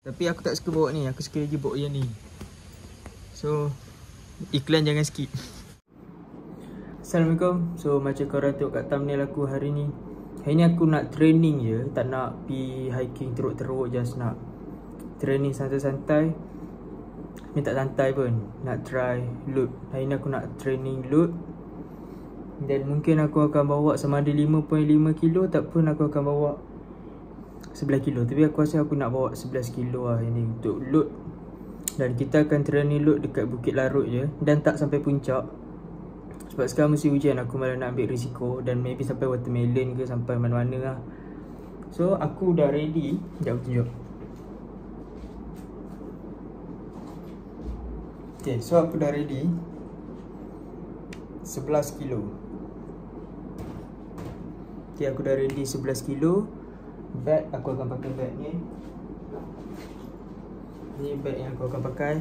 Tapi aku tak suka bawa ni, aku suka lagi bawa yang ni. So iklan jangan skip. Assalamualaikum. So macam korang tengok kat thumbnail aku hari ni, hari ni aku nak training je, tak nak pergi hiking teruk-teruk, just nak training santai-santai. Ni tak santai pun, nak try load. Hari ni aku nak training load. Dan mungkin aku akan bawa sama ada 5.5 kilo ataupun aku akan bawa 11 kilo. Tapi aku rasa aku nak bawa 11 kilo lah ini untuk load. Dan kita akan training load dekat Bukit Larut je, dan tak sampai puncak. Sebab sekarang musim hujan, aku malah nak ambil risiko. Dan maybe sampai Watermelon ke, sampai mana-mana lah. So aku dah ready. Sekejap aku tunjuk. Okay, so aku dah ready 11 kilo. Okay, aku dah ready 11 kilo. Bag, aku akan pakai bag ni. Ni bag yang aku akan pakai,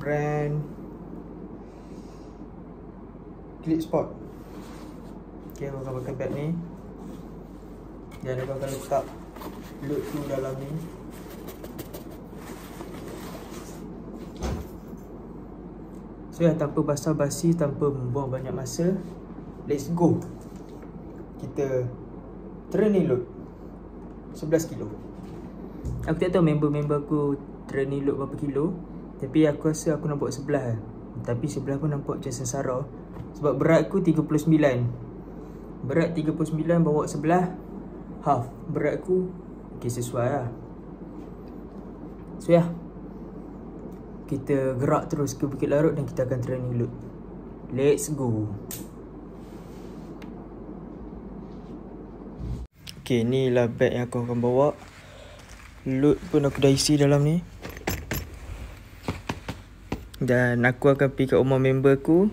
brand Clip Sport. Okay, aku akan pakai bag ni. Dan aku akan letak load tu dalam ni. So ya, tanpa basa-basi, tanpa membuang banyak masa, let's go. Kita training load 11 kilo. Aku tak tahu member-member aku training load berapa kilo, tapi aku rasa aku nak buat sebelah lah. Tapi sebelah pun nampak macam sengsara. Sebab berat aku 39. Berat 39 bawa sebelah half. Berat aku okay, sesuai lah. So ya, kita gerak terus ke Bukit Larut dan kita akan training load. Let's go. Okay, ni lah bag yang aku akan bawa. Load pun aku dah isi dalam ni. Dan aku akan pergi kat rumah member aku,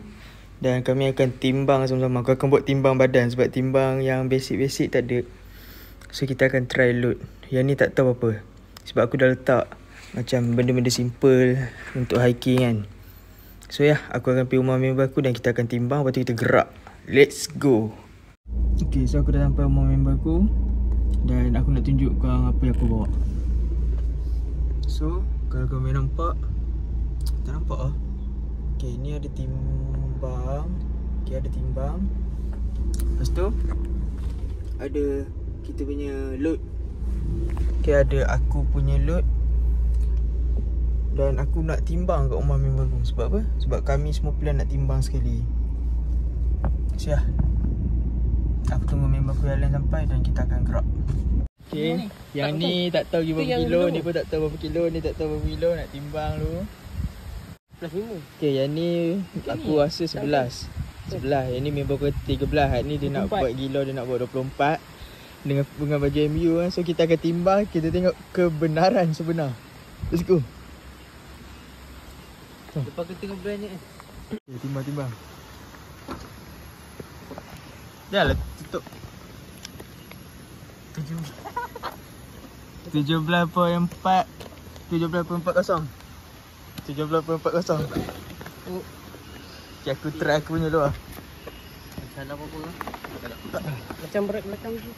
dan kami akan timbang sama-sama. Aku akan buat timbang badan, sebab timbang yang basic-basic tak ada. So kita akan try load. Yang ni tak tahu apa, sebab aku dah letak macam benda-benda simple untuk hiking kan. So ya, aku akan pergi rumah member aku dan kita akan timbang, lepas tu kita gerak. Let's go. Okay, so aku dah sampai rumah member aku, dan aku nak tunjuk korang apa yang aku bawa. So kalau korang nampak, tak nampak lah. Okay, ni ada timbang. Okay, ada timbang. Lepas tu ada kita punya load. Okay, ada aku punya load. Dan aku nak timbang kat rumah member aku. Sebab apa? Sebab kami semua plan nak timbang sekali. So ya, aku tunggu member aku yang lain sampai dan kita akan gerak. Okay, yang ni tak tahu berapa kilo, ni pun tak tahu berapa kilo, ni tak tahu berapa kilo, nak timbang dulu. Okay, yang ni aku rasa 11. Yang ni member aku 13. Hari ni dia nak buat gila, dia nak buat 24 dengan baju MU lah. So kita akan timbang, kita tengok kebenaran sebenar. Let's go. Lepas kita tengok brand ni. Okay, timbang. Dah lah, tutup. 17.4 17.40. Okay, aku try aku punya dulu lah. Salah apa-apa lah. Macam berat belakang tu.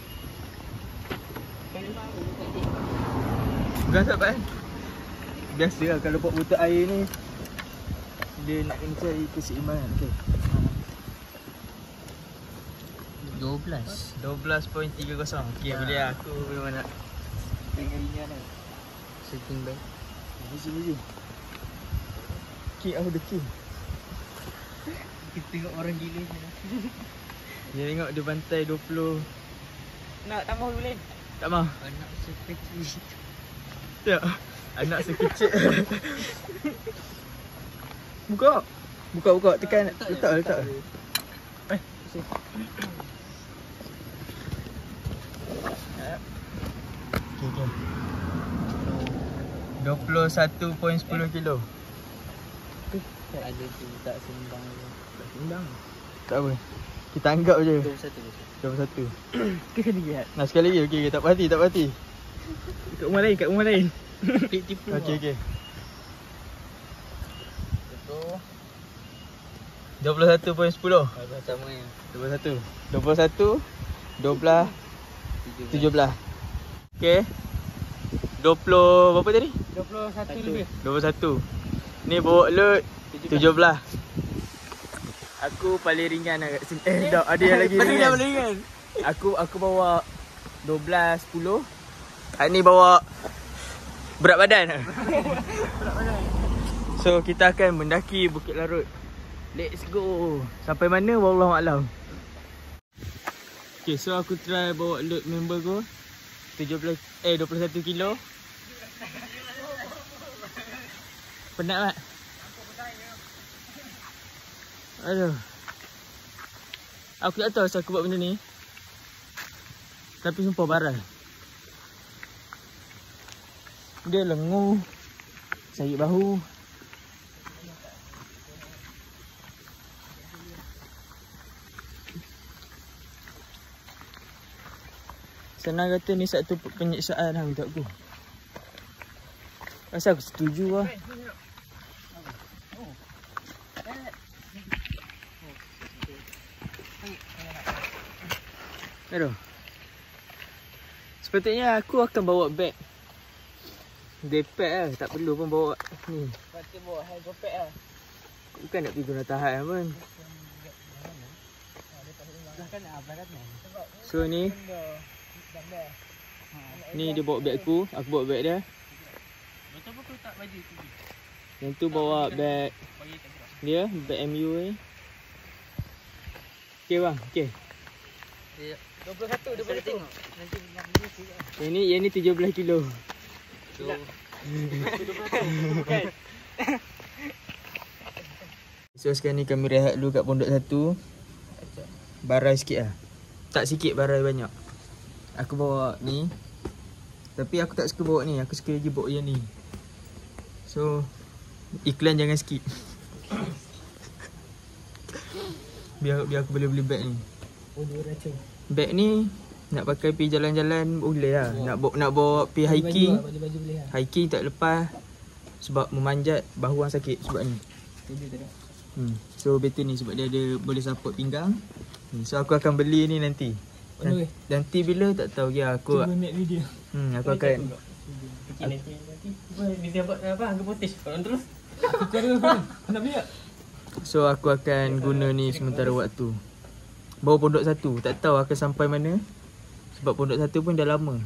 Bukan sahabat kan? Biasa lah kalau buat botol air ni, dia nak kena cari keseimbangan. Okay, 12.30. Okay, boleh lah. Aku memang nak tengok ringan lah. Setting bag. Baju. King of the king. Kita tengok orang gila je lah. Dia tengok dia bantai 20. Nak tambah boleh? Tak mau. Anak sekecil. Tak. Anak sekecil. Buka. Tekan. Letak. Okay. 21.10 kilo. Tak ada tu, tak sembang je. Tak apa. Kita anggap je. 21. 21. Kita lihat. Nah, sekali lagi. Okey, tak pati. Kat rumah lain. Tipu. Okey. Betul. 21.10. Sama ya. 21, 12, 17. Okey. 20 berapa tadi? 21 lebih. 21. Ni bawa load 17. Aku paling ringan kat sini. Dah ada yang lagi ringan. Paling ringan. Aku bawa 12 10. Hak ni bawa berat badan. So kita akan mendaki Bukit Larut. Let's go. Sampai mana wallahualam. Okay, so aku try bawa load member aku 21 kilo. Penat tak? Aduh. Aku tak tahu asal aku buat benda ni. Tapi sumpah barai. Dia lenguh, sakit bahu. Senang kata ni satu penyiksaan lah untuk aku. Asal aku setuju lah. Aduh. Sepatutnya aku akan bawa beg Depek lah, tak perlu pun bawa ni. Patut bawa hydro pack lah. Bukan nak pergi guna tahan pun. So ni dia bawa beg aku bawa beg dia. Betul apa kau tak baju tu? Yang tu bawa beg dia, beg MU ni. Okay bang, okay. 21 dia boleh tengok. Yang ni 17 kilo. So sekarang ni kami rehat dulu kat pondok 1. Barai sikit lah. Tak sikit, barai banyak. Aku bawa ni. Tapi aku tak suka bawa ni. Aku suka lagi bawa yang ni. So iklan jangan skip. Biar aku boleh beli beg ni. Beg ni nak pakai pergi jalan-jalan boleh lah. Nak bawa pergi hiking. Hiking tak lepas sebab memanjat bahu orang sakit sebab ni. So betul ni sebab dia ada boleh support pinggang. So aku akan beli ni nanti. Nanti bila tak tahu ya aku. Cuba make video. Aku akan Nanti buat apa? Angka potis. Kalau terus. Kau nak beli tak? So aku akan guna ni sementara waktu. Bawa pondok 1. Tak tahu akan sampai mana. Sebab pondok 1 pun dah lama.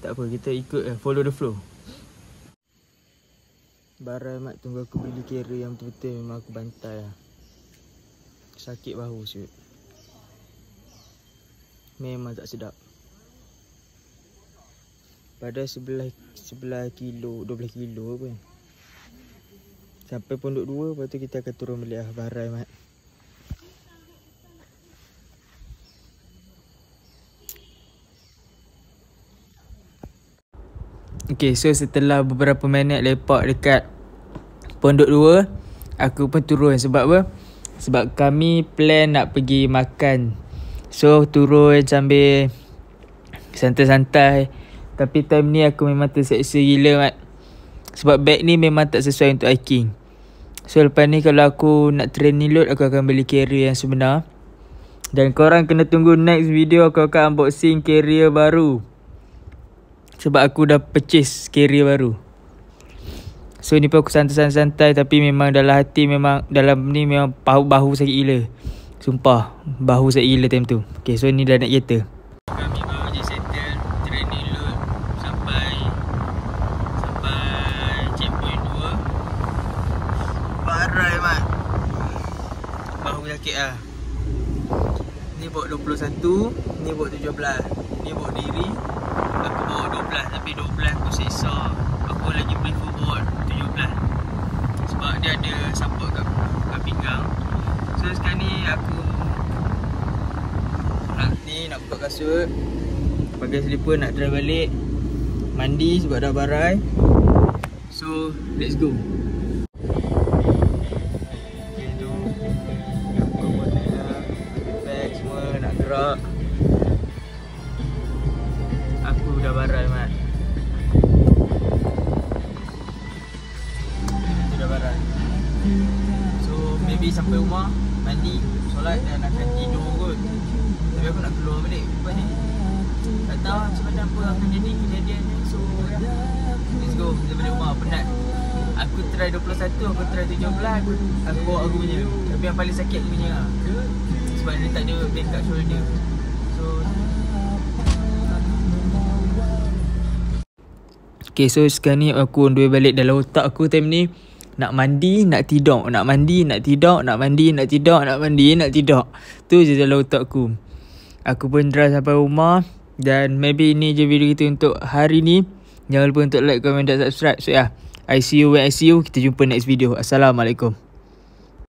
Tak apa, kita ikut follow the flow. Barai mat tunggu aku beli carrier yang betul-betul memang aku bantai lah. Sakit bahu siut. Memang tak sedap. Padahal 11 kilo, 12 kilo pun. Sampai pondok 2, lepas tu kita akan turun balik lah barai mat. Okay, so setelah beberapa minit lepak dekat pondok 2, aku pun turun. Sebab apa? Sebab kami plan nak pergi makan. So turun sambil santai-santai. Tapi time ni aku memang terseksa gila mat. Sebab beg ni memang tak sesuai untuk hiking. So lepas ni kalau aku nak training load, aku akan beli carrier yang sebenar. Dan korang kena tunggu next video aku akan unboxing carrier baru. Sebab aku dah purchase carrier baru. So ni pun aku santai-santai. Tapi memang dalam hati memang dalam ni memang bahu sakit gila. Sumpah bahu sakit gila time tu. Okay, so ni dah naik kereta. Kami baru je settle training load Sampai checkpoint 2. Barai mat. Bahu sakit lah. Ni bawa 21. Ni bawa 17. Ni bawa diri. Aku bawa 12. Tapi 12 aku seksa. Aku lagi prefer bawa 17. Sebab dia ada support kat pinggang. So sekarang ni aku nak buka kasut, pakai slipper, nak drive balik, mandi sebab dah barai. So let's go. Okay tu aku pun dah bag semua nak gerak. Aku dah barai mat. Aku dah barai. So maybe sampai rumah, mandi, solat dan akan tidur kot. Tapi aku nak keluar balik lepas ni. Tak tahu macam mana apa akan jadi kejadian ni. So Bila balik rumah penat. Aku try 21, aku try 17, aku bawa aku punya. Tapi yang paling sakit aku punya lah. Sebab dia tak ada band kat shoulder. So okay, so sekarang ni aku on the way balik. Dalam otak aku time ni nak mandi, nak tidur. Nak mandi, nak tidur. Nak mandi, nak tidur. Nak mandi, nak tidur. Tu je dalam otak aku. Aku pun drive sampai rumah. Dan maybe ini je video kita untuk hari ni. Jangan lupa untuk like, comment dan subscribe. So yeah, I see you when I see you. Kita jumpa next video. Assalamualaikum.